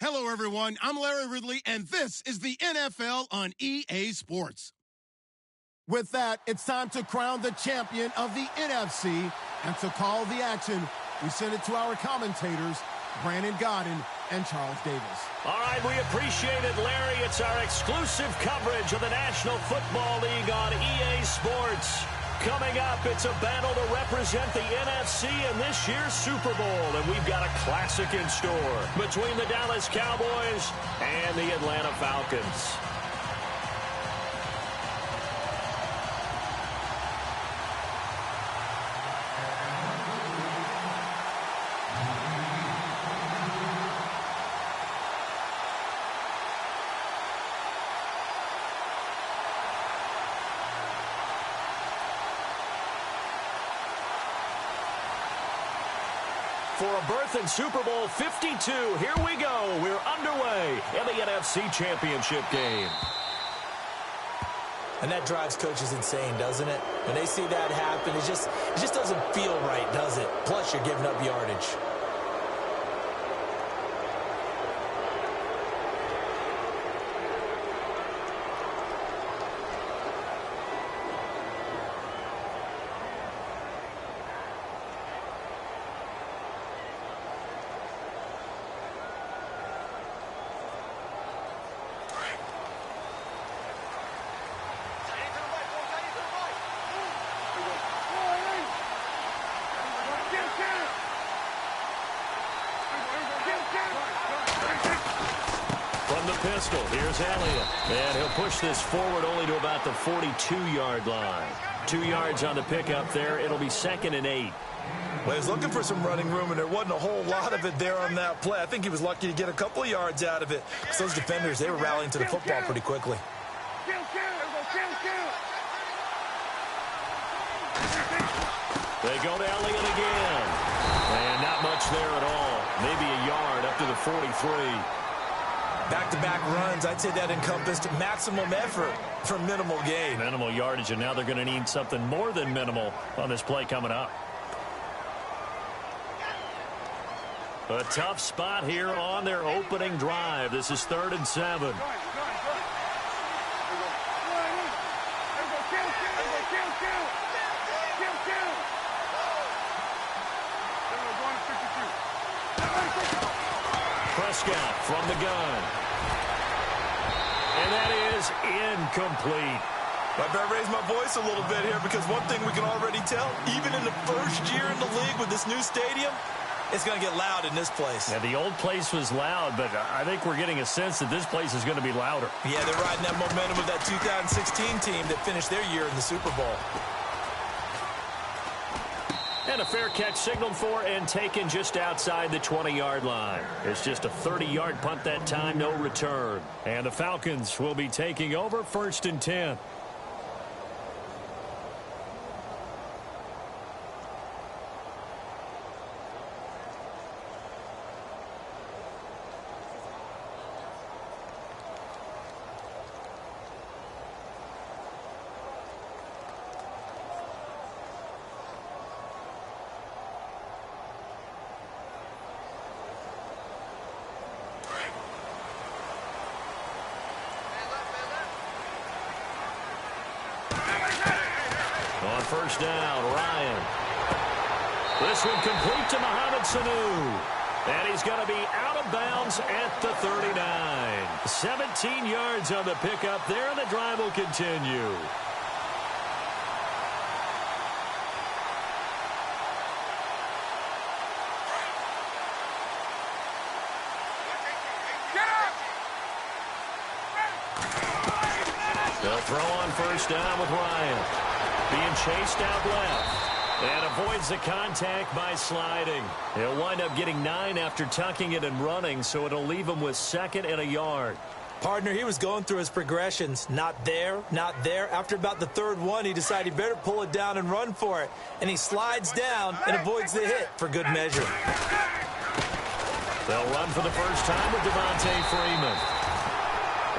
Hello, everyone. I'm Larry Ridley, and this is the NFL on EA Sports. With that, it's time to crown the champion of the NFC, and to call the action, we send it to our commentators, Brandon Godden and Charles Davis. All right, we appreciate it, Larry. It's our exclusive coverage of the National Football League on EA Sports. Coming up, it's a battle to represent the NFC in this year's Super Bowl, and we've got a classic in store between the Dallas Cowboys and the Atlanta Falcons. For a berth in Super Bowl 52, here we go. We're underway in the NFC Championship game. And that drives coaches insane, doesn't it? When they see that happen, it just doesn't feel right, does it? Plus, you're giving up yardage. Pistol. Here's Elliott. And he'll push this forward only to about the 42-yard line. 2 yards on the pickup there. It'll be 2nd and 8. Well, he was looking for some running room, and there wasn't a whole lot of it there on that play. I think he was lucky to get a couple of yards out of it. Because those defenders, they were rallying to the football pretty quickly. They go to Elliott again. And not much there at all. Maybe a yard up to the 43. Back-to-back runs, I'd say that encompassed maximum effort for minimal gain. Minimal yardage, and now they're going to need something more than minimal on this play coming up. A tough spot here on their opening drive. This is 3rd and 7. Prescott from the gun. And that is incomplete. I better raise my voice a little bit here, because one thing we can already tell, even in the first year in the league with this new stadium, it's going to get loud in this place. Yeah, the old place was loud, but I think we're getting a sense that this place is going to be louder. Yeah, they're riding that momentum of that 2016 team that finished their year in the Super Bowl. And a fair catch signaled for and taken just outside the 20-yard line. It's just a 30-yard punt that time, no return. And the Falcons will be taking over 1st and 10. On 1st down, Ryan. This one complete to Mohamed Sanu. And he's going to be out of bounds at the 39. 17 yards on the pickup there, and the drive will continue. They'll throw on 1st down with Ryan. Being chased out left. And avoids the contact by sliding. He'll wind up getting 9 after tucking it and running, so it'll leave him with 2nd and a yard. Partner, he was going through his progressions. Not there, not there. After about the 3rd one, he decided he better pull it down and run for it. And he slides down and avoids the hit for good measure. They'll run for the first time with Devontae Freeman.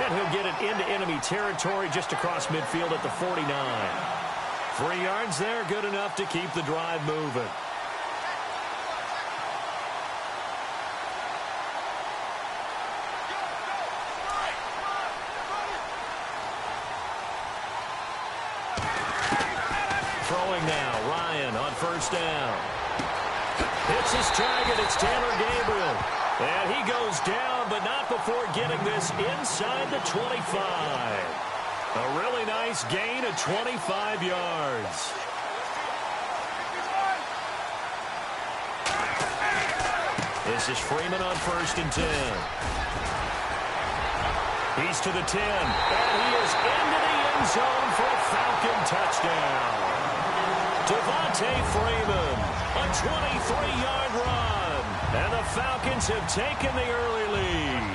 And he'll get it into enemy territory just across midfield at the 49. 3 yards there, good enough to keep the drive moving. throwing now. Ryan on first down. Hits his target. It's Taylor Gabriel. And he goes down, but not before getting this inside the 25. A really nice gain of 25 yards. This is Freeman on first and 10. He's to the 10, and he is into the end zone for a Falcon touchdown. Devontae Freeman, a 23-yard run, and the Falcons have taken the early lead.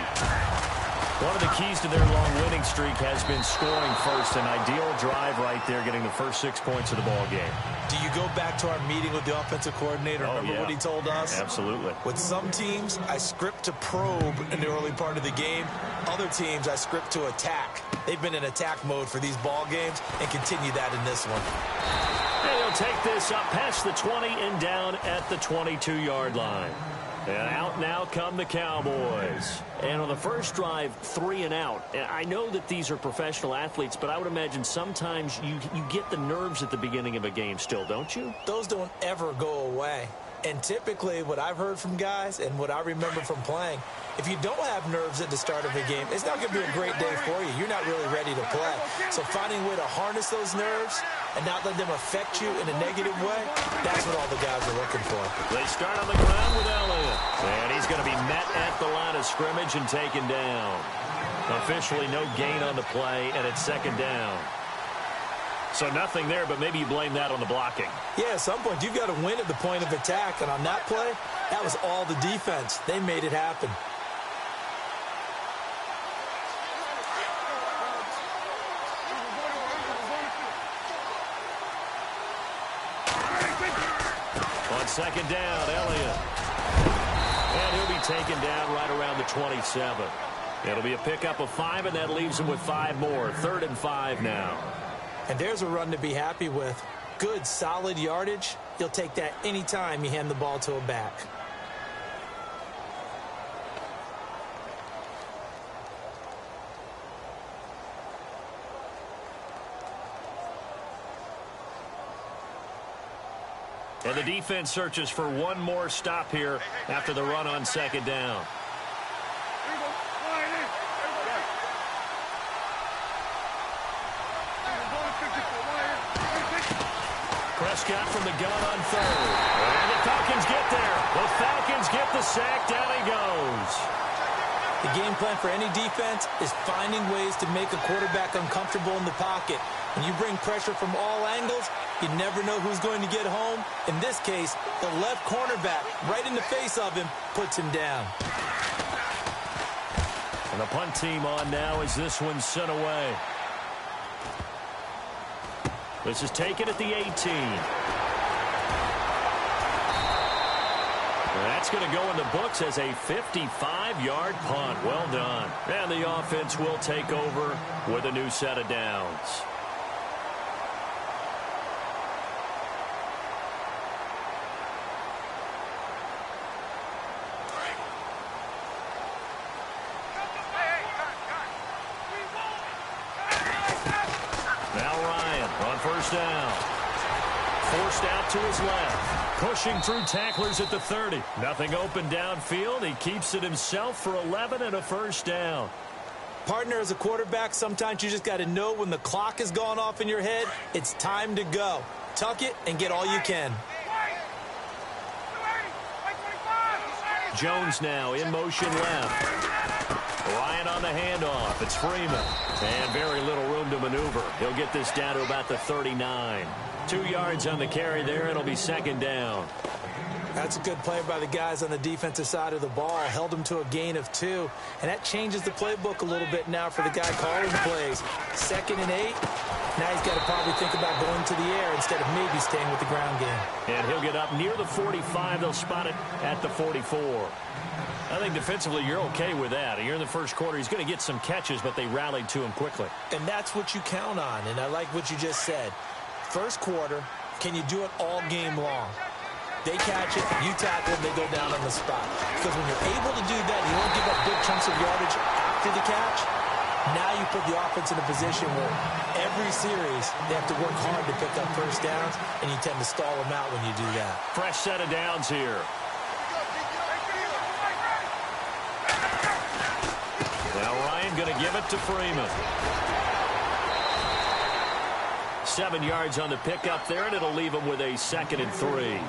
One of the keys to their long winning streak has been scoring first. An ideal drive right there, getting the first 6 points of the ball game. Do you go back to our meeting with the offensive coordinator? Remember what he told us? Absolutely. With some teams, I script to probe in the early part of the game. Other teams, I script to attack. They've been in attack mode for these ball games and continue that in this one. And he'll take this up past the 20 and down at the 22-yard line. And out now come the Cowboys. And on the first drive, 3 and out. I know that these are professional athletes, but I would imagine sometimes you get the nerves at the beginning of a game still, don't you? Those don't ever go away. And typically what I've heard from guys and what I remember from playing, if you don't have nerves at the start of a game, it's not going to be a great day for you. You're not really ready to play. So finding a way to harness those nerves and not let them affect you in a negative way, that's what all the guys are looking for. They start on the ground with Elliott. And he's going to be met at the line of scrimmage and taken down. Officially no gain on the play, and it's second down. So nothing there, but maybe you blame that on the blocking. Yeah, at some point you've got to win at the point of attack, and on that play, that was all the defense. They made it happen. On second down, Elliott. And he'll be taken down right around the 27. It'll be a pickup of 5, and that leaves him with 5 more. 3rd and 5 now. And there's a run to be happy with. Good, solid yardage. You'll take that anytime you hand the ball to a back. And the defense searches for one more stop here after the run on second down. Prescott from the gun on 3rd. And the Falcons get there. The Falcons get the sack. Down he goes. The game plan for any defense is finding ways to make a quarterback uncomfortable in the pocket. When you bring pressure from all angles, you never know who's going to get home. In this case, the left cornerback, right in the face of him, puts him down. And the punt team on now as this one's sent away. This is taken at the 18. That's going to go in the books as a 55-yard punt. Well done. And the offense will take over with a new set of downs. First down. Forced out to his left. Pushing through tacklers at the 30. Nothing open downfield. He keeps it himself for 11 and a first down. Partner, as a quarterback, sometimes you just got to know when the clock has gone off in your head, it's time to go. Tuck it and get all you can. Jones now in motion left. Ryan on the handoff. It's Freeman. And very little room to maneuver. He'll get this down to about the 39. 2 yards on the carry there. It'll be second down. That's a good play by the guys on the defensive side of the ball. Held him to a gain of 2. And that changes the playbook a little bit now for the guy calling plays. 2nd and 8. Now he's got to probably think about going to the air instead of maybe staying with the ground game. And he'll get up near the 45. They'll spot it at the 44. I think defensively you're okay with that. Here in the first quarter, he's going to get some catches, but they rallied to him quickly. And that's what you count on, and I like what you just said. First quarter, can you do it all game long? They catch it, you tackle it, they go down on the spot. Because when you're able to do that, you don't give up big chunks of yardage after the catch, Now you put the offense in a position where every series they have to work hard to pick up first downs, and you tend to stall them out when you do that. Fresh set of downs here. Now Ryan going to give it to Freeman. 7 yards on the pickup there, and it'll leave him with a 2nd and 3.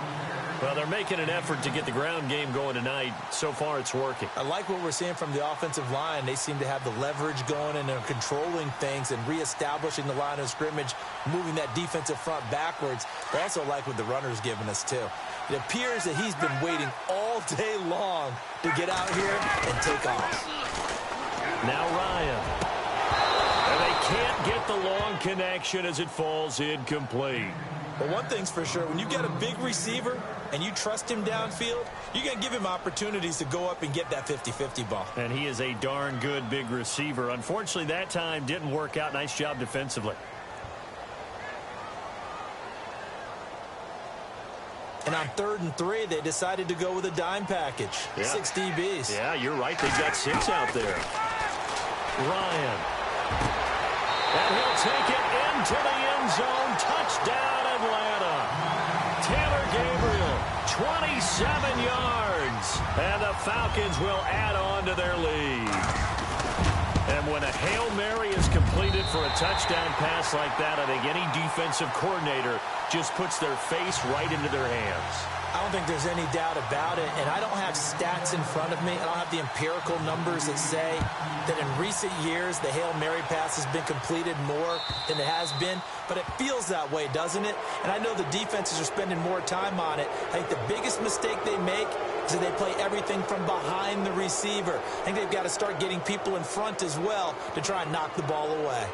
Well, they're making an effort to get the ground game going tonight. So far, it's working. I like what we're seeing from the offensive line. They seem to have the leverage going, and they're controlling things and reestablishing the line of scrimmage, moving that defensive front backwards. I also like what the runner's giving us, too. It appears that he's been waiting all day long to get out here and take off. Now Ryan. And they can't get the long connection as it falls incomplete. But one thing's for sure, when you've got a big receiver and you trust him downfield, you're going to give him opportunities to go up and get that 50-50 ball. And he is a darn good big receiver. Unfortunately, that time didn't work out. Nice job defensively. And on 3rd and 3, they decided to go with a dime package. Yeah. 6 DBs. Yeah, you're right. They've got 6 out there. Ryan. And he'll take it into the end zone. Touchdown, Atlanta. Taylor Gabriel, 27 yards. And the Falcons will add on to their lead. And when a Hail Mary is completed for a touchdown pass like that, I think any defensive coordinator just puts their face right into their hands. I don't think there's any doubt about it, and I don't have stats in front of me. I don't have the empirical numbers that say that in recent years the Hail Mary pass has been completed more than it has been, but it feels that way, doesn't it? And I know the defenses are spending more time on it. I think the biggest mistake they make is that they play everything from behind the receiver. I think they've got to start getting people in front as well to try and knock the ball away.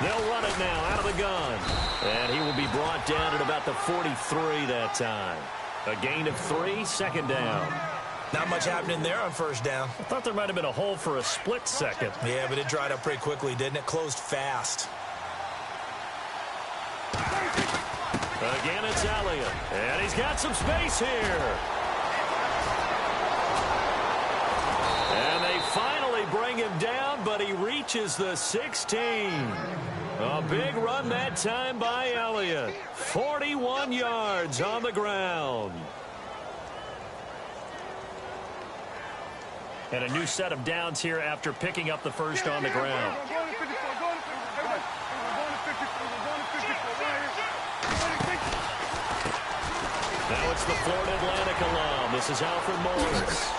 They'll run it now out of the gun. And he will be brought down at about the 43 that time. A gain of 3, 2nd down. Not much happening there on 1st down. I thought there might have been a hole for a split second. Yeah, but it dried up pretty quickly, didn't it? Closed fast. Again, it's Elliott. And he's got some space here. And they finally bring him down, but he reaches the 16. A big run that time by Elliott. 41 yards on the ground. And a new set of downs here after picking up the first on the ground. Now it's the Florida Atlantic alum. This is Alfred Morris.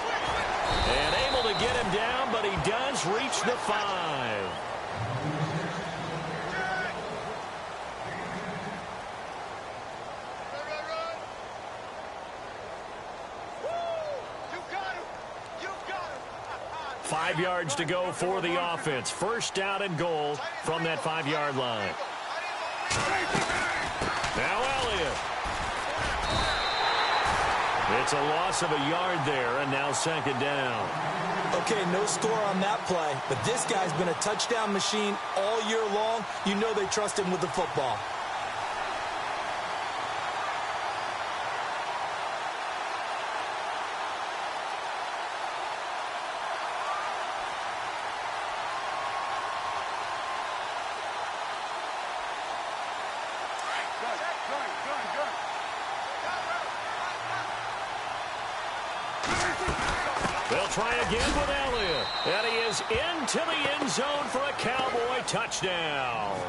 And able to get him down, but he does reach the 5. Five yards to go for the offense. 1st down and goal from that 5-yard line. Now Elliott. It's a loss of a yard there, and now 2nd down. Okay, no score on that play, but this guy's been a touchdown machine all year long. You know they trust him with the football. They'll try again with Elliott. And he is into the end zone for a Cowboy touchdown.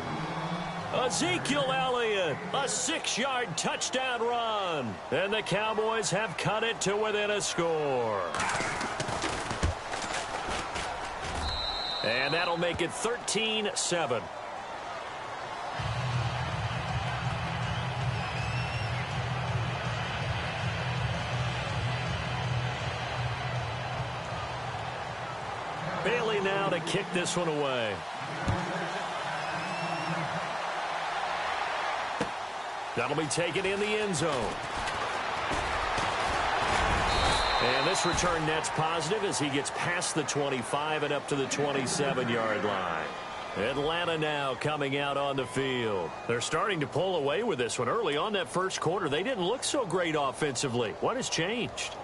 Ezekiel Elliott, a 6-yard touchdown run. And the Cowboys have cut it to within a score. And that'll make it 13-7. Bailey now to kick this one away. That'll be taken in the end zone. And this return net's positive as he gets past the 25 and up to the 27-yard line. Atlanta now coming out on the field. They're starting to pull away with this one. Early on that first quarter, they didn't look so great offensively. What has changed?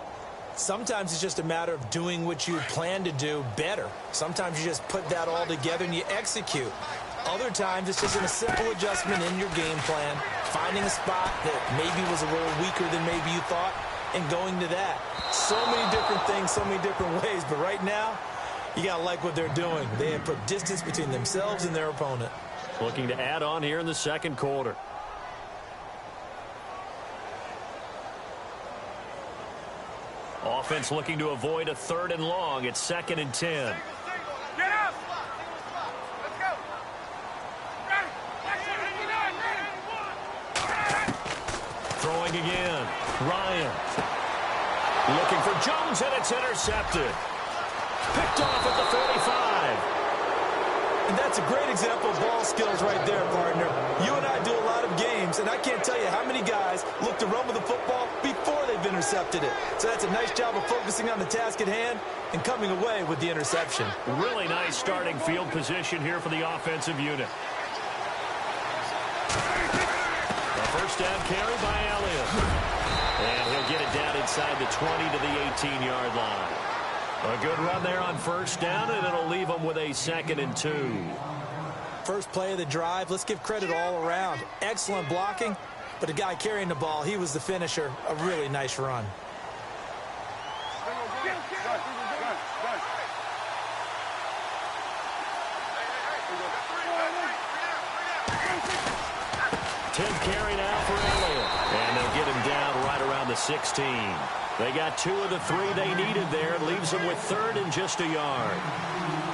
Sometimes it's just a matter of doing what you plan to do better. Sometimes you just put that all together and you execute. Other times it's just a simple adjustment in your game plan, finding a spot that maybe was a little weaker than maybe you thought, and going to that. So many different things, so many different ways, but right now, you got to like what they're doing. They have put distance between themselves and their opponent. Looking to add on here in the second quarter. Offense looking to avoid a 3rd and long. It's 2nd and 10. Throwing again. Ryan. Looking for Jones, and it's intercepted. Picked off at the 45. And that's a great example of ball skills right there, partner. You and I do a lot of games, and I can't tell you how many guys look to run with the football before they've intercepted it. So that's a nice job of focusing on the task at hand and coming away with the interception. Really nice starting field position here for the offensive unit. A first down carry by Elliott. And he'll get it down inside the 20 to the 18-yard line. A good run there on first down, and it'll leave them with a 2nd and 2. First play of the drive, let's give credit all around. Excellent blocking, but the guy carrying the ball, he was the finisher. A really nice run. Tenth carry now for Elliott, and they'll get him down right around the 16. They got 2 of the 3 they needed there. It leaves them with 3rd and just a yard.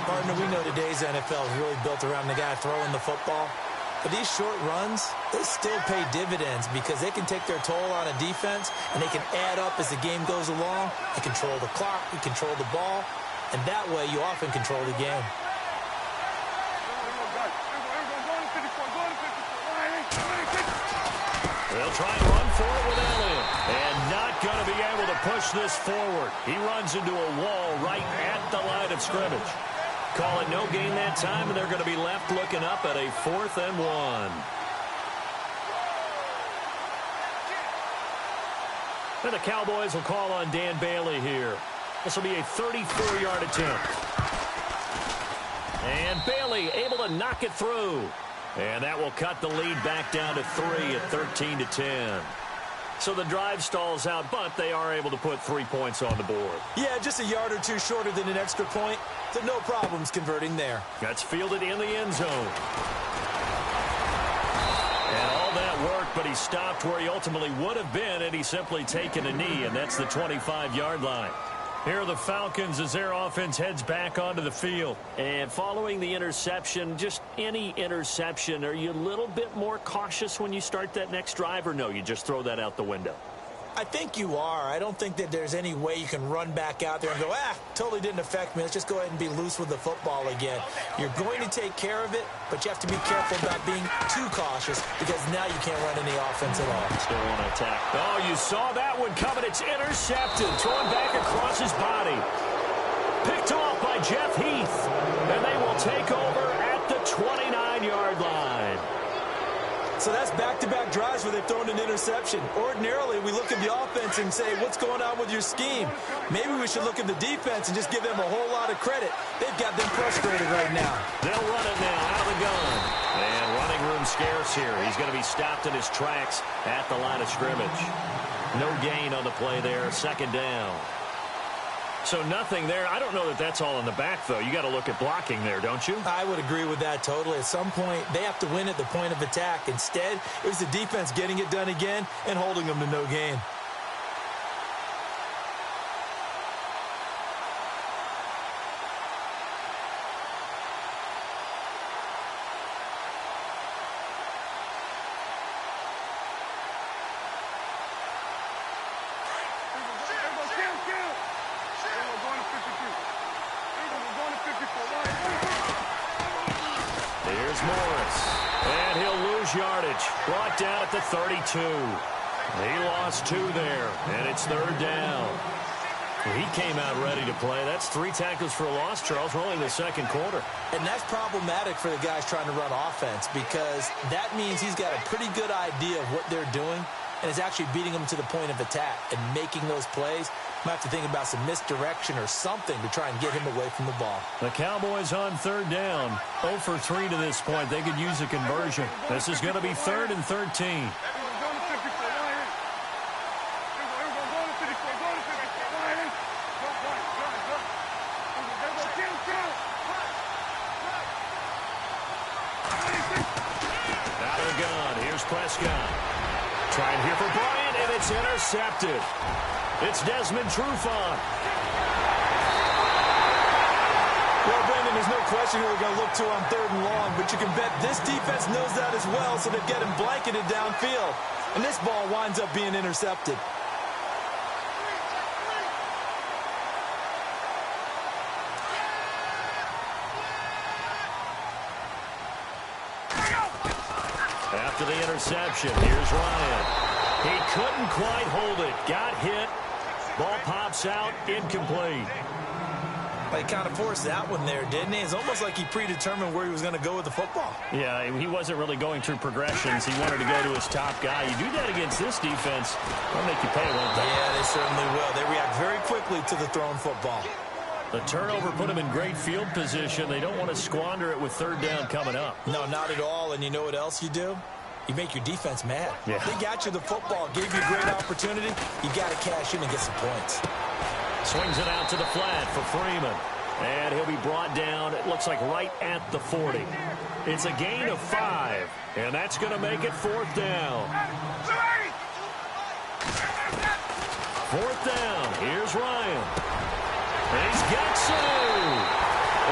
Partner, we know today's NFL is really built around the guy throwing the football. But these short runs, they still pay dividends because they can take their toll on a defense, and they can add up as the game goes along. You control the clock, you control the ball, and that way you often control the game. They'll try and run for it with Elliott. And not going to be able to push this forward. He runs into a wall right at the line of scrimmage. Call it no gain that time, and they're going to be left looking up at a 4th and 1. And the Cowboys will call on Dan Bailey here. This will be a 34-yard attempt. And Bailey able to knock it through. And that will cut the lead back down to 3 at 13 to 10. So the drive stalls out, but they are able to put 3 points on the board. Yeah, just a yard or two shorter than an extra point. So no problems converting there. That's fielded in the end zone. And all that work, but he stopped where he ultimately would have been, and he's simply taken a knee, and that's the 25-yard line. Here are the Falcons as their offense heads back onto the field. And following the interception, just any interception, are you a little bit more cautious when you start that next drive, or no, you just throw that out the window? I think you are. I don't think that there's any way you can run back out there and go, totally didn't affect me. Let's just go ahead and be loose with the football again. You're going to take care of it, but you have to be careful about being too cautious because now you can't run any offense at all. Still want to attack. Oh, you saw that one coming. It's intercepted. Thrown back across his body. Picked off by Jeff Heath. And they will take over at the 29-yard line. So that's back-to-back drives where they've thrown an interception. Ordinarily, we look at the offense and say, what's going on with your scheme? Maybe we should look at the defense and just give them a whole lot of credit. They've got them frustrated right now. They'll run it now out of the gun. And running room scarce here. He's going to be stopped in his tracks at the line of scrimmage. No gain on the play there. 2nd down. So nothing there. I don't know that that's all in the back, though. You got to look at blocking there, don't you? I would agree with that totally. At some point, they have to win at the point of attack. Instead, it was the defense getting it done again and holding them to no gain. Here's Morris. And he'll lose yardage. Brought down at the 32. He lost 2 there, and it's 3rd down. He came out ready to play. That's 3 tackles for a loss, Charles. We're only in the second quarter. And that's problematic for the guys trying to run offense because that means he's got a pretty good idea of what they're doing and is actually beating them to the point of attack and making those plays. Might have to think about some misdirection or something to try and get him away from the ball. The Cowboys on third down. 0 for 3 to this point. They could use a conversion. This is going to be 3rd and 13. Prescott. Trying here for Bryant, and it's intercepted. It's Desmond Trufant. Well, Brendan, there's no question who they're going to look to on 3rd and long, but you can bet this defense knows that as well, so they get him blanketed downfield. And this ball winds up being intercepted. After the interception, here's Ryan. He couldn't quite hold it. Got hit. Ball pops out, incomplete. He kind of forced that one there, didn't he? It's almost like he predetermined where he was going to go with the football. Yeah, he wasn't really going through progressions. He wanted to go to his top guy. You do that against this defense, they'll make you pay, won't they? Yeah, they certainly will. They react very quickly to the thrown football. The turnover put him in great field position. They don't want to squander it with 3rd down coming up. No, not at all. And you know what else you do? You make your defense mad. Yeah. They got you the football, gave you a great opportunity. You got to cash in and get some points. Swings it out to the flat for Freeman. And he'll be brought down, it looks like right at the 40. It's a gain of 5, and that's going to make it 4th down. 4th down, here's Ryan. And he's got some.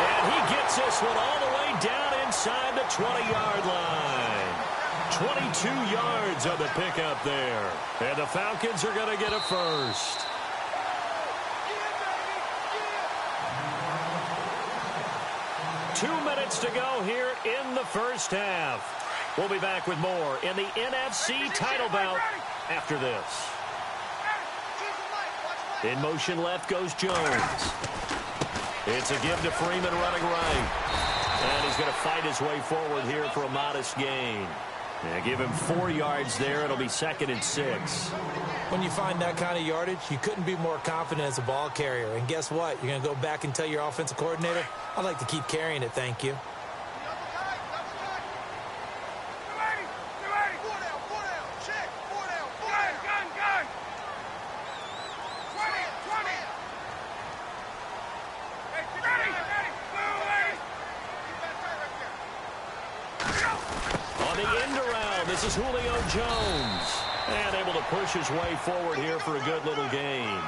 And he gets this one all the way down inside the 20-yard line. 22 yards on the pickup there. And the Falcons are going to get a first. Two minutes to go here in the first half. We'll be back with more in the NFC title bout after this. In motion left goes Jones. It's a give to Freeman running right. And he's going to fight his way forward here for a modest gain. Yeah, give him 4 yards there. It'll be 2nd and 6. When you find that kind of yardage, you couldn't be more confident as a ball carrier. And guess what? You're going to go back and tell your offensive coordinator, I'd like to keep carrying it, thank you. This is Julio Jones. And able to push his way forward here for a good little gain.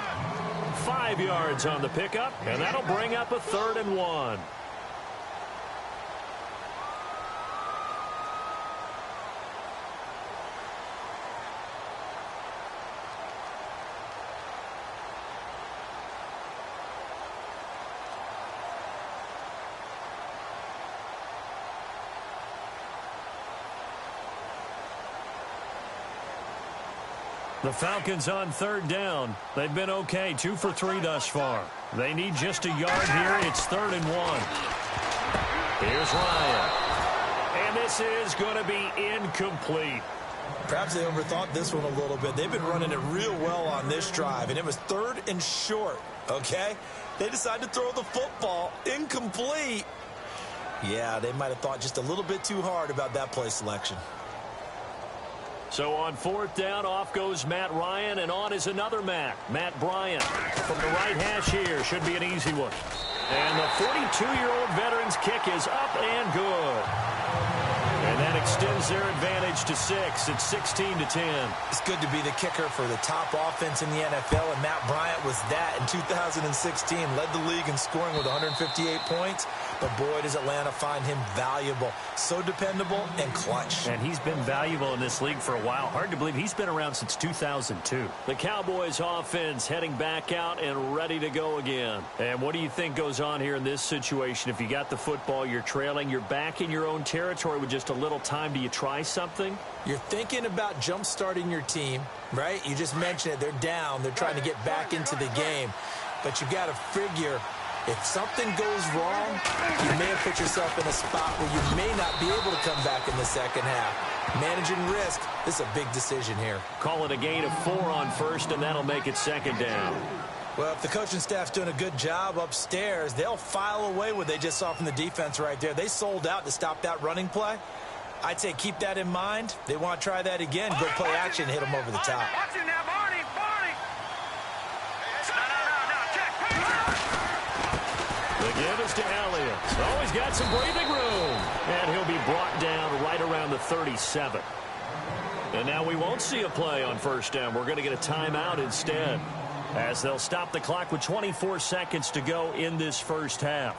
5 yards on the pickup, and that'll bring up a 3rd and 1. The Falcons on 3rd down. They've been okay, 2 for 3 thus far. They need just a yard here. It's 3rd and 1. Here's Ryan. And this is going to be incomplete. Perhaps they overthought this one a little bit. They've been running it real well on this drive, and it was 3rd and short, okay? They decided to throw the football incomplete. Yeah, they might have thought just a little bit too hard about that play selection. So on 4th down, off goes Matt Ryan, and on is another Matt Bryant. From the right hash here, should be an easy one. And the 42-year-old veteran's kick is up and good. And that extends their advantage to 6. It's 16-10. It's good to be the kicker for the top offense in the NFL, and Matt Bryant was that in 2016. Led the league in scoring with 158 points. But boy, does Atlanta find him valuable. So dependable and clutch. And he's been valuable in this league for a while. Hard to believe he's been around since 2002. The Cowboys offense heading back out and ready to go again. And what do you think goes on here in this situation? If you got the football, you're trailing, you're back in your own territory with just a little time. Do you try something? You're thinking about jump-starting your team, right? You just mentioned it. They're down. They're trying to get back into the game. but you got to figure if something goes wrong, you may have put yourself in a spot where you may not be able to come back in the second half. Managing risk, this is a big decision here. Call it a gain of 4 on first, and that'll make it second down. Well, if the coaching staff's doing a good job upstairs, they'll file away what they just saw from the defense right there. They sold out to stop that running play. I'd say keep that in mind. They want to try that again. Go play action, hit them over the top. Watch it now, Barney. The give is to Elliott. Oh, he's got some breathing room. And he'll be brought down right around the 37. And now we won't see a play on first down. We're going to get a timeout instead, as they'll stop the clock with 24 seconds to go in this first half.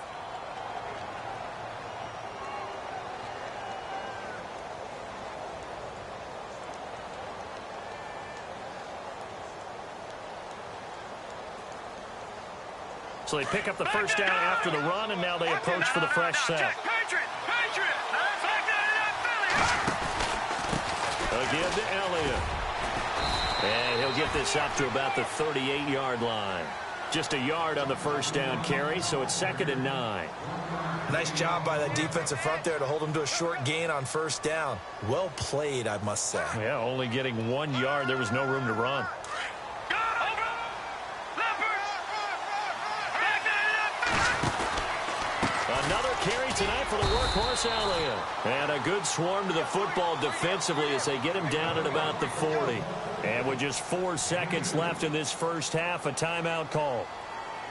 So they pick up the first down after the run, and now they approach for the fresh set. Again to Elliott. And he'll get this up to about the 38-yard line. Just a yard on the first down carry, so it's 2nd and 9. Nice job by that defensive front there to hold him to a short gain on first down. Well played, I must say. Yeah, only getting 1 yard. There was no room to run. Another carry tonight for the workhorse Elliott. And a good swarm to the football defensively as they get him down at about the 40. And with just 4 seconds left in this first half, a timeout call.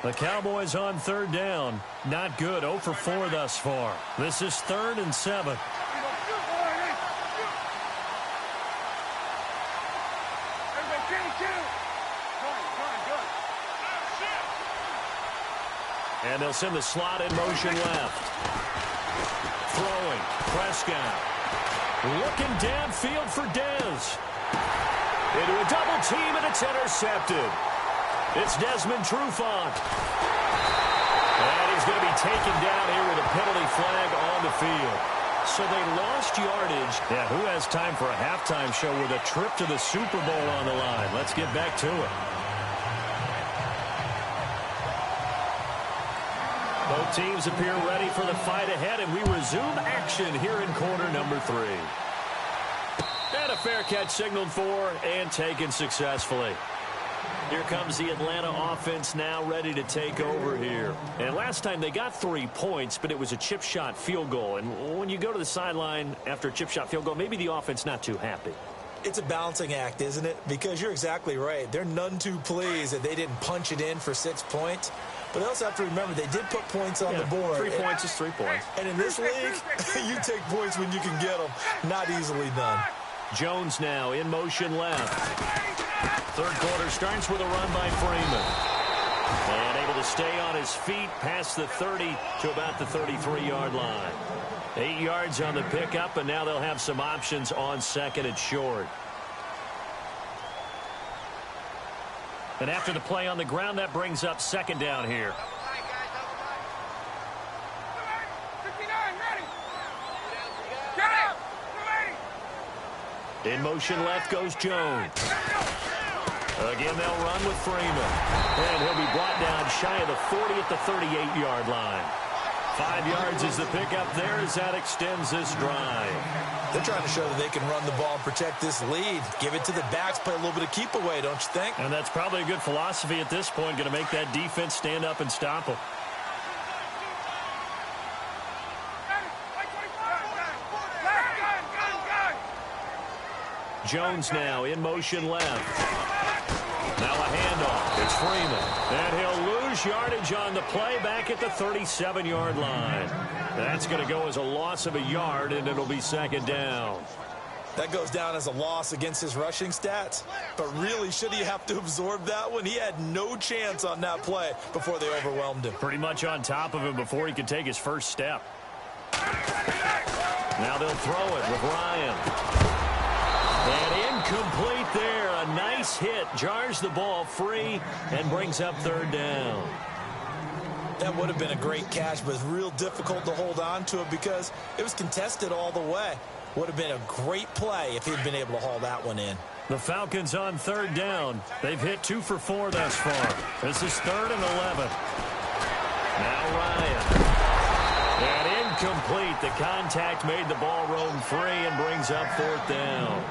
The Cowboys on third down. Not good. 0 for 4 thus far. This is 3rd and 7. And they'll send the slot in motion left. Throwing. Prescott. Looking downfield for Dez. Into a double team, and it's intercepted. It's Desmond Trufant. And he's going to be taken down here with a penalty flag on the field. So they lost yardage. Yeah, who has time for a halftime show with a trip to the Super Bowl on the line? Let's get back to it. Both teams appear ready for the fight ahead, and we resume action here in quarter number 3. And a fair catch signaled for and taken successfully. Here comes the Atlanta offense now ready to take over here. And last time they got 3 points, but it was a chip shot field goal. And when you go to the sideline after a chip shot field goal, maybe the offense not too happy. It's a balancing act, isn't it? Because you're exactly right. They're none too pleased that they didn't punch it in for 6 points. But they also have to remember they did put points on the board. 3 points is 3 points. And in this league, you take points when you can get them. Not easily done. Jones now in motion left. Third quarter starts with a run by Freeman. And able to stay on his feet past the 30 to about the 33-yard line. 8 yards on the pickup, and now they'll have some options on 2nd and short. And after the play on the ground, that brings up 2nd down here. In motion left goes Jones. Again, they'll run with Freeman. And he'll be brought down shy of the 40 at the 38-yard line. 5 yards is the pickup there as that extends this drive. They're trying to show that they can run the ball and protect this lead. Give it to the backs, play a little bit of keep away, don't you think? And that's probably a good philosophy at this point, going to make that defense stand up and stop them. Jones now in motion left. Now a handoff. It's Freeman. And he'll lose yardage on the play back at the 37-yard line. That's going to go as a loss of a yard, and it'll be 2nd down. That goes down as a loss against his rushing stats. But really, should he have to absorb that one? He had no chance on that play before they overwhelmed him. Pretty much on top of him before he could take his first step. Now they'll throw it with Ryan. And incomplete there. A nice hit. Jars the ball free and brings up 3rd down. That would have been a great catch, but it's real difficult to hold on to it because it was contested all the way. Would have been a great play if he'd been able to haul that one in. The Falcons on third down. They've hit 2 for 4 thus far. This is 3rd and 11. Now Ryan. And incomplete. The contact made the ball roam free and brings up 4th down.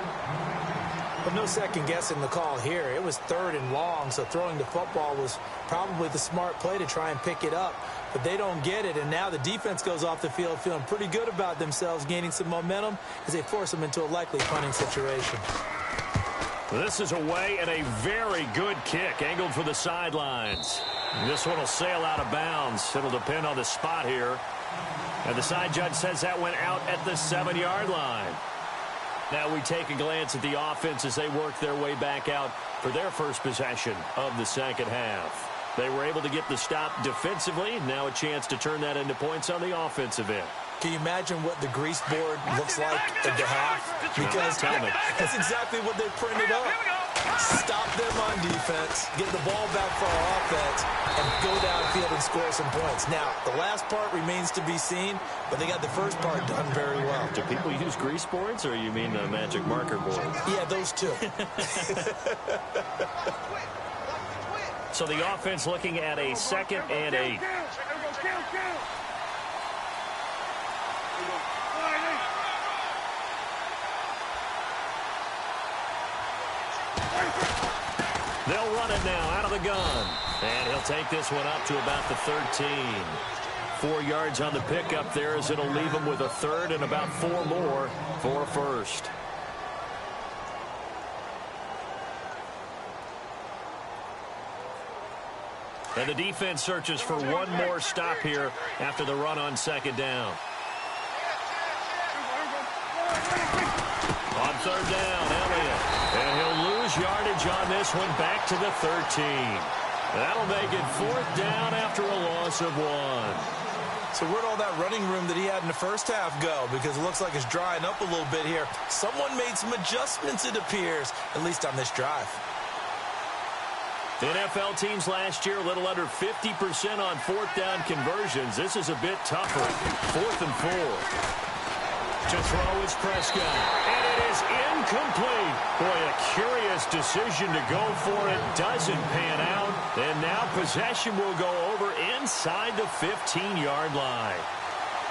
But no second guessing the call here. It was 3rd and long, so throwing the football was probably the smart play to try and pick it up. But they don't get it, and now the defense goes off the field feeling pretty good about themselves, gaining some momentum as they force them into a likely punting situation. This is away and a very good kick, angled for the sidelines. This one will sail out of bounds. It'll depend on the spot here. And the side judge says that went out at the 7-yard line. Now we take a glance at the offense as they work their way back out for their first possession of the second half. They were able to get the stop defensively. Now a chance to turn that into points on the offensive end. Can you imagine what the grease board looks like at the half? Because that's exactly what they printed up. Stop them on defense, get the ball back for our offense, and go downfield and score some points. Now, the last part remains to be seen, but they got the first part done very well. Do people use grease boards, or you mean the magic marker board? Yeah, those two. So the offense looking at a 2nd and 8. They'll run it now out of the gun. And he'll take this one up to about the 13. 4 yards on the pickup there as it'll leave him with a 3rd and about 4 more for a first. And the defense searches for one more stop here after the run on 2nd down. On 3rd down, Elliott. And he'll lose yardage on this one back to the 13. That'll make it 4th down after a loss of 1. So where'd all that running room that he had in the first half go? Because it looks like it's drying up a little bit here. Someone made some adjustments, it appears, at least on this drive. NFL teams last year a little under 50% on 4th down conversions. This is a bit tougher. 4th and 4. To throw is Prescott. And it is incomplete. Boy, a curious decision to go for it. Doesn't pan out. And now possession will go over inside the 15-yard line.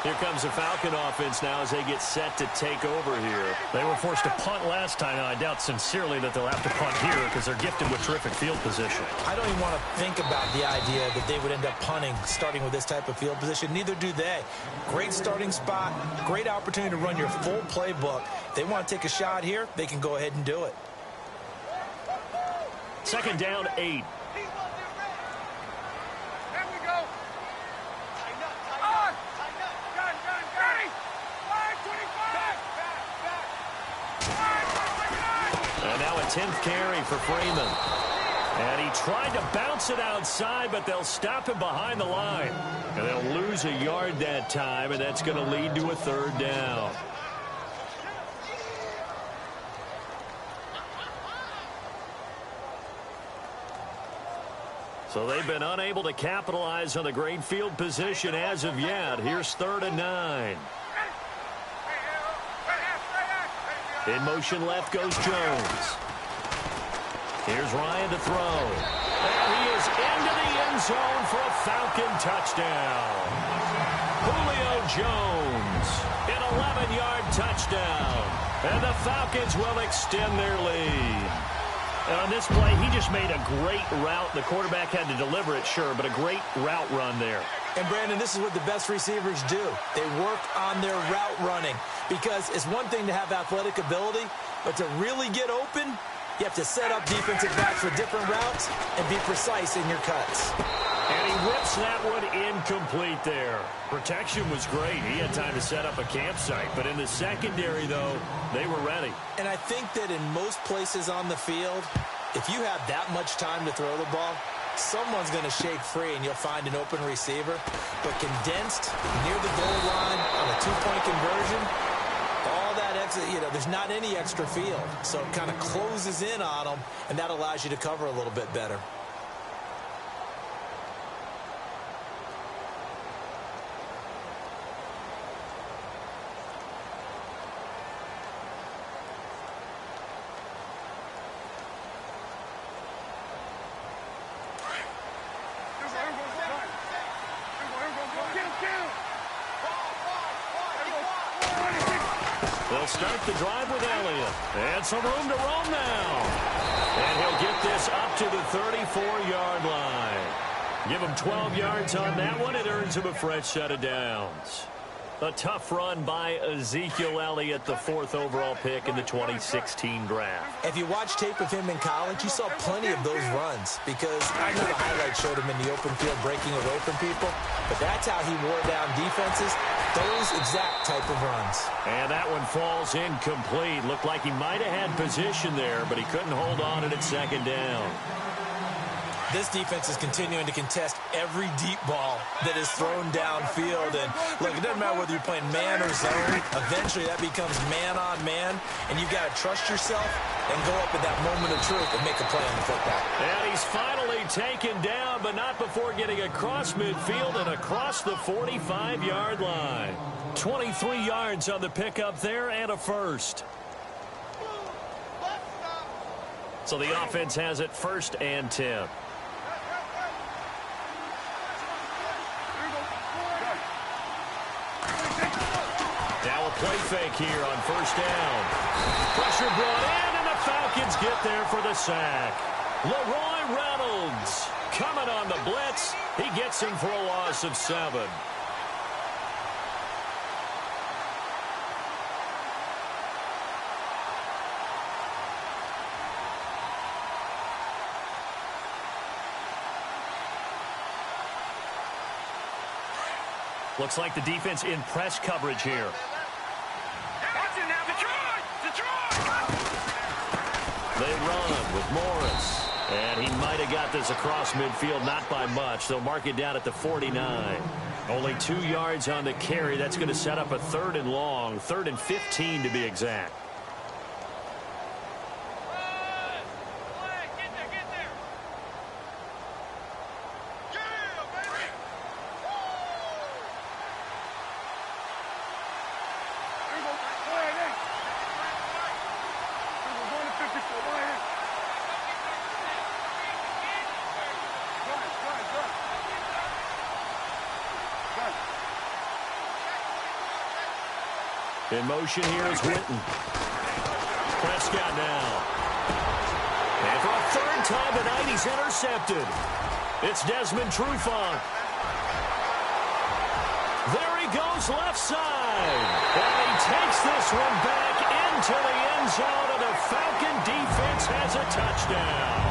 Here comes the Falcon offense now as they get set to take over here. They were forced to punt last time. Now, I doubt sincerely that they'll have to punt here because they're gifted with terrific field position. I don't even want to think about the idea that they would end up punting starting with this type of field position. Neither do they. Great starting spot, great opportunity to run your full playbook. If they want to take a shot here, they can go ahead and do it. 2nd down, 8. And now a 10th carry for Freeman. And he tried to bounce it outside, but they'll stop him behind the line. And they'll lose a yard that time, and that's going to lead to a 3rd down. So they've been unable to capitalize on the great field position as of yet. Here's 3rd and 9. In motion left goes Jones. Here's Ryan to throw. And he is into the end zone for a Falcon touchdown. Julio Jones, an 11-yard touchdown. And the Falcons will extend their lead. And on this play, he just made a great route. The quarterback had to deliver it, sure, but a great route run there. And, Brandon, this is what the best receivers do. They work on their route running because it's one thing to have athletic ability, but to really get open, you have to set up defensive backs for different routes and be precise in your cuts. And he whips that one incomplete there. Protection was great. He had time to set up a campsite. But in the secondary, though, they were ready. And I think that in most places on the field, if you have that much time to throw the ball, someone's going to shake free and you'll find an open receiver. But condensed, near the goal line on a two-point conversion, all that extra, there's not any extra field. So it kind of closes in on them, and that allows you to cover a little bit better. They'll start the drive with Elliott. And some room to roam now. And he'll get this up to the 34-yard line. Give him 12 yards on that one. It earns him a fresh set of downs. A tough run by Ezekiel Elliott, the 4th overall pick in the 2016 draft. If you watch tape of him in college, you saw plenty of those runs because I know the highlights showed him in the open field breaking away from people, but that's how he wore down defenses, those exact type of runs. And that one falls incomplete. Looked like he might have had position there, but he couldn't hold on it at second down. This defense is continuing to contest every deep ball that is thrown downfield. And, look, it doesn't matter whether you're playing man or zone. Eventually, that becomes man-on-man, and you've got to trust yourself and go up at that moment of truth and make a play on the football. And he's finally taken down, but not before getting across midfield and across the 45-yard line. 23 yards on the pickup there and a first. So the offense has it 1st and 10. Now a play fake here on 1st down. Pressure brought in, and the Falcons get there for the sack. Leroy Reynolds coming on the blitz. He gets him for a loss of 7. Looks like the defense in press coverage here. They run with Morris. And he might have got this across midfield, not by much. They'll mark it down at the 49. Only 2 yards on the carry. That's going to set up a 3rd and long, 3rd and 15 to be exact. In motion here is Witten. Prescott now. And for a 3rd time tonight, he's intercepted. It's Desmond Trufant. There he goes left side. And he takes this one back into the end zone, and the Falcon defense has a touchdown.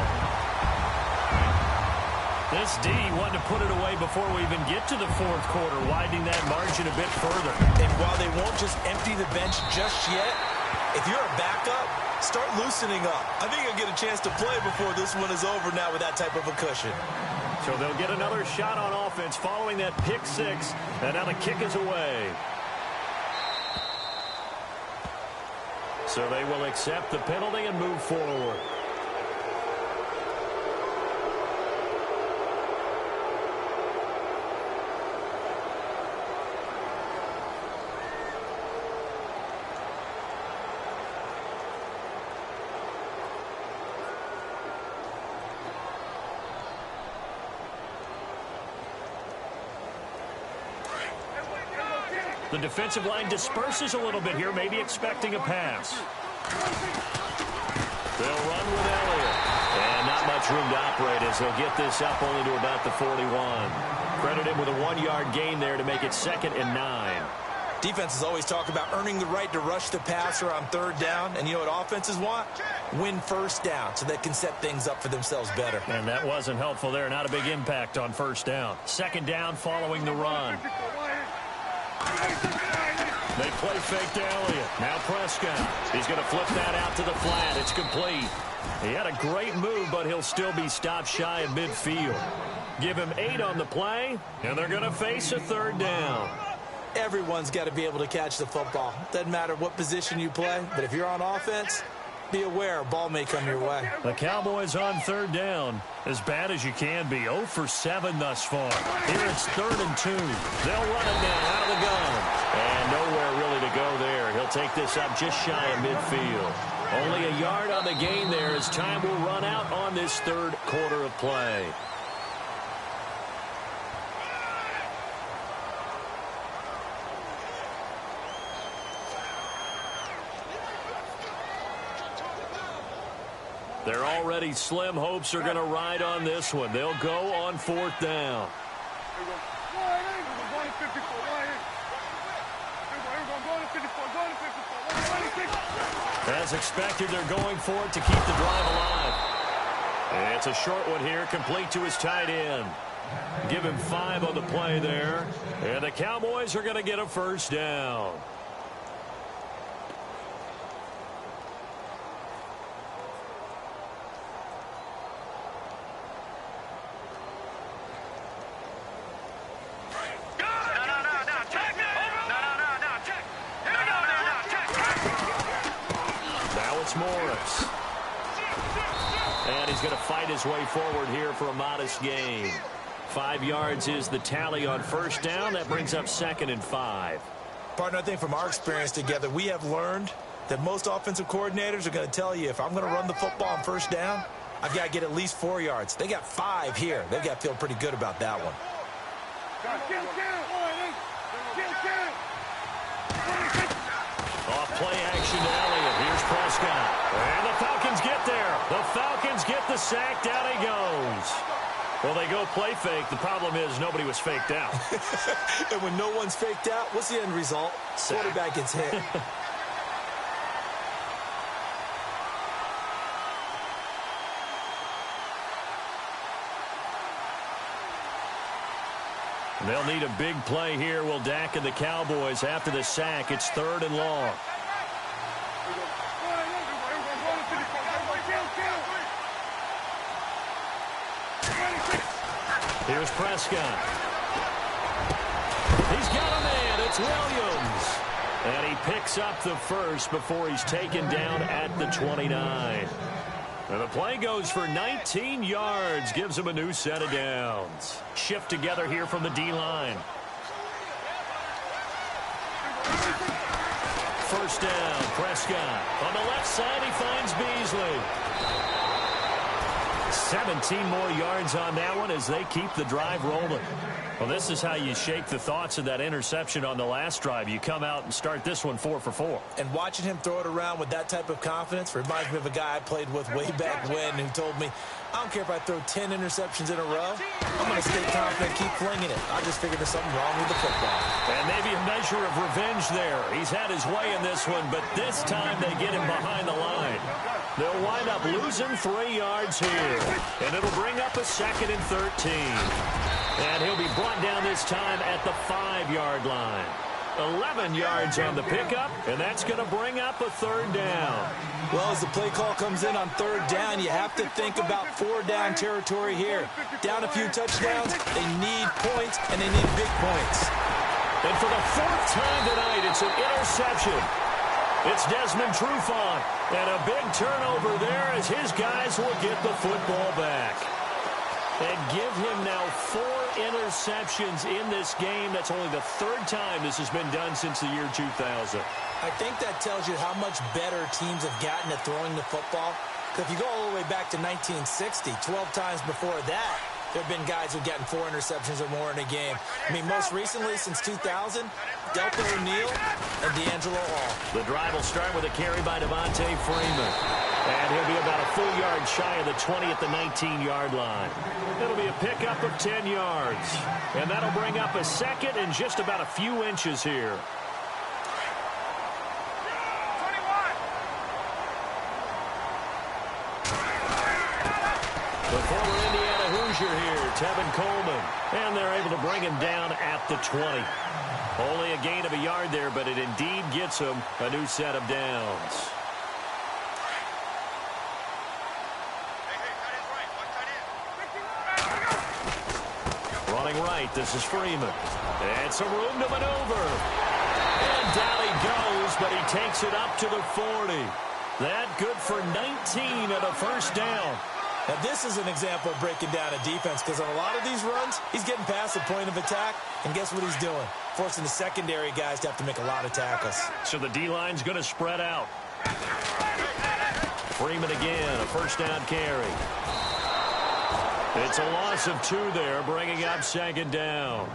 This D wanted to put it away before we even get to the 4th quarter, widening that margin a bit further. And while they won't just empty the bench just yet, if you're a backup, start loosening up. I think you'll get a chance to play before this one is over now with that type of a cushion. So they'll get another shot on offense following that pick 6, and now the kick is away. So they will accept the penalty and move forward. The defensive line disperses a little bit here, maybe expecting a pass. They'll run with Elliott. And not much room to operate as they'll get this up only to about the 41. Credit him with a 1-yard gain there to make it 2nd and 9. Defenses always talk about earning the right to rush the passer on 3rd down. And you know what offenses want? Win 1st down so they can set things up for themselves better. And that wasn't helpful there. Not a big impact on 1st down. 2nd down following the run. They play fake to Elliott. Now Prescott. He's going to flip that out to the flat. It's complete. He had a great move, but he'll still be stopped shy of midfield. Give him 8 on the play, and they're going to face a 3rd down. Everyone's got to be able to catch the football. Doesn't matter what position you play, but if you're on offense, be aware a ball may come your way. The Cowboys on 3rd down. As bad as you can be. 0 for 7 thus far. Here it's 3rd and 2. They'll run it now out of the gun. And nowhere really to go there. He'll take this up just shy of midfield. Only a yard on the gain there as time will run out on this 3rd quarter of play. Their already slim hopes are going to ride on this one. They'll go on 4th down. As expected, they're going for it to keep the drive alive. And it's a short one here, complete to his tight end. Give him 5 on the play there. And the Cowboys are going to get a first down. Morris. And he's going to fight his way forward here for a modest gain. 5 yards is the tally on first down. That brings up 2nd and 5. Partner, I think from our experience together, we have learned that most offensive coordinators are going to tell you, if I'm going to run the football on first down, I've got to get at least 4 yards. They got 5 here. They've got to feel pretty good about that one. Off play action to Elliott. Here's Prescott. And the Falcons get there. The Falcons get the sack. Down he goes. Well, they go play fake. The problem is nobody was faked out. And when no one's faked out, what's the end result? Sack. Quarterback gets hit. They'll need a big play here. Will Dak and the Cowboys after the sack. It's 3rd and long. Here's Prescott. He's got a man. It's Williams. And he picks up the first before he's taken down at the 29. And the play goes for 19 yards. Gives him a new set of downs. Shift together here from the D-line. First down, Prescott. On the left side, he finds Beasley. 17 more yards on that one as they keep the drive rolling. Well, this is how you shake the thoughts of that interception on the last drive. You come out and start this one 4 for 4. And watching him throw it around with that type of confidence reminds me of a guy I played with way back when who told me, I don't care if I throw 10 interceptions in a row. I'm going to stay confident, keep flinging it. I just figured there's something wrong with the football. And maybe a measure of revenge there. He's had his way in this one, but this time they get him behind the line. They'll wind up losing 3 yards here. And it'll bring up a 2nd and 13. And he'll be brought down this time at the 5-yard line. 11 yards on the pickup, and that's going to bring up a 3rd down. Well, as the play call comes in on 3rd down, you have to think about 4-down territory here. Down a few touchdowns, they need points, and they need big points. And for the 4th time tonight, it's an interception. It's Desmond Trufant, and a big turnover there as his guys will get the football back. And give him now 4 interceptions in this game. That's only the 3rd time this has been done since the year 2000. I think that tells you how much better teams have gotten at throwing the football. Because if you go all the way back to 1960, 12 times before that, there have been guys who've gotten 4 interceptions or more in a game. I mean, most recently, since 2000, Delta O'Neal and D'Angelo Hall. The drive will start with a carry by Devontae Freeman. And he'll be about a full yard shy of the 20 at the 19-yard line. It'll be a pickup of 10 yards. And that'll bring up a 2nd and just about a few inches here. The former Indiana Hoosier here, Tevin Coleman. And they're able to bring him down at the 20. Only a gain of a yard there, but it indeed gets him a new set of downs. Running right, this is Freeman. And some room to maneuver. And down he goes, but he takes it up to the 40. That good for 19 at a 1st down. Now, this is an example of breaking down a defense because on a lot of these runs, he's getting past the point of attack, and guess what he's doing? Forcing the secondary guys to have to make a lot of tackles. So the D-line's going to spread out. Freeman again, a 1st down carry. It's a loss of 2 there, bringing up 2nd down.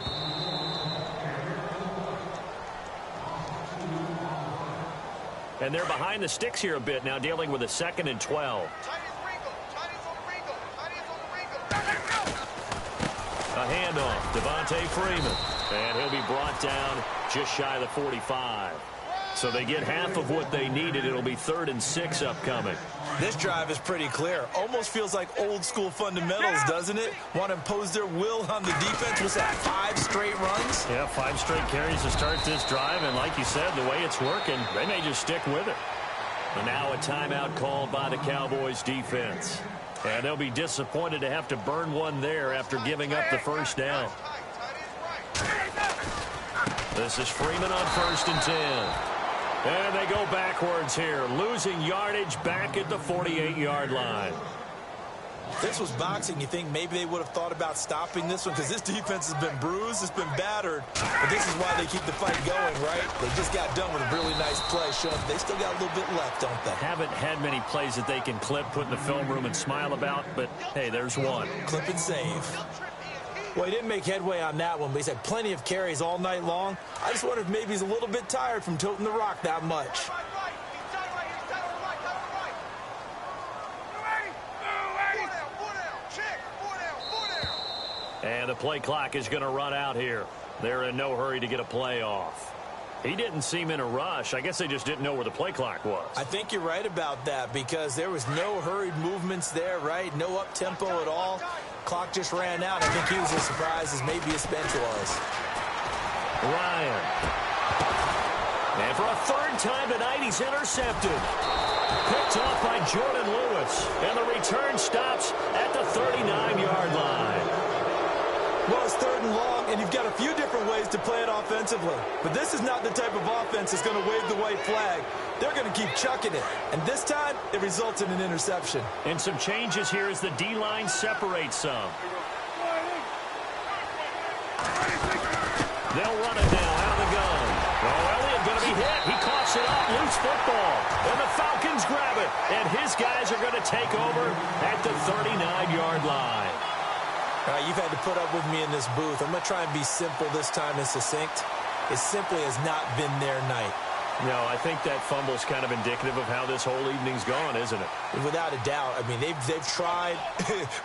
And they're behind the sticks here a bit now, dealing with a 2nd and 12. A handoff, Devontae Freeman. And he'll be brought down just shy of the 45. So they get half of what they needed. It'll be 3rd and 6 upcoming. This drive is pretty clear. Almost feels like old school fundamentals, doesn't it? Want to impose their will on the defense. What's that, 5 straight runs? Yeah, 5 straight carries to start this drive. And like you said, the way it's working, they may just stick with it. And now a timeout called by the Cowboys defense. And they'll be disappointed to have to burn one there after giving up the first down. This is Freeman on 1st and 10. And they go backwards here, losing yardage back at the 48-yard line. If this was boxing, you think maybe they would have thought about stopping this one, because this defense has been bruised, it's been battered, but this is why they keep the fight going, right? They just got done with a really nice play, showing they still got a little bit left, don't they? Haven't had many plays that they can clip, put in the film room, and smile about, but hey, there's one. Clip and save. Well, he didn't make headway on that one, but he's had plenty of carries all night long. I just wonder if maybe he's a little bit tired from toting the rock that much. And the play clock is going to run out here. They're in no hurry to get a play off. He didn't seem in a rush. I guess they just didn't know where the play clock was. I think you're right about that, because there was no hurried movements there, right? No up-tempo at all. Clock just ran out. I think he was as surprised as maybe his bench was. Ryan. And for a 3rd time tonight, he's intercepted. Picked off by Jordan Lewis. And the return stops at the 39-yard line. Well, it's 3rd and long, and you've got a few different ways to play it offensively. But this is not the type of offense that's going to wave the white flag. They're going to keep chucking it. And this time, it results in an interception. And some changes here as the D-line separates some. They'll run it now out of the gun. Oh, Elliott going to be hit. He coughs it up. Loose football. And the Falcons grab it. And his guys are going to take over at the 39-yard line. All right, you've had to put up with me in this booth. I'm going to try and be simple this time and succinct. It simply has not been their night. No, I think that fumble's kind of indicative of how this whole evening's gone, isn't it? Without a doubt. I mean, they've tried,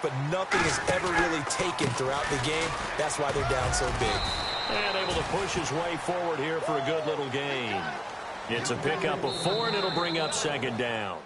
but nothing has ever really taken throughout the game. That's why they're down so big. And able to push his way forward here for a good little gain. It's a pickup of 4, and it'll bring up 2nd down.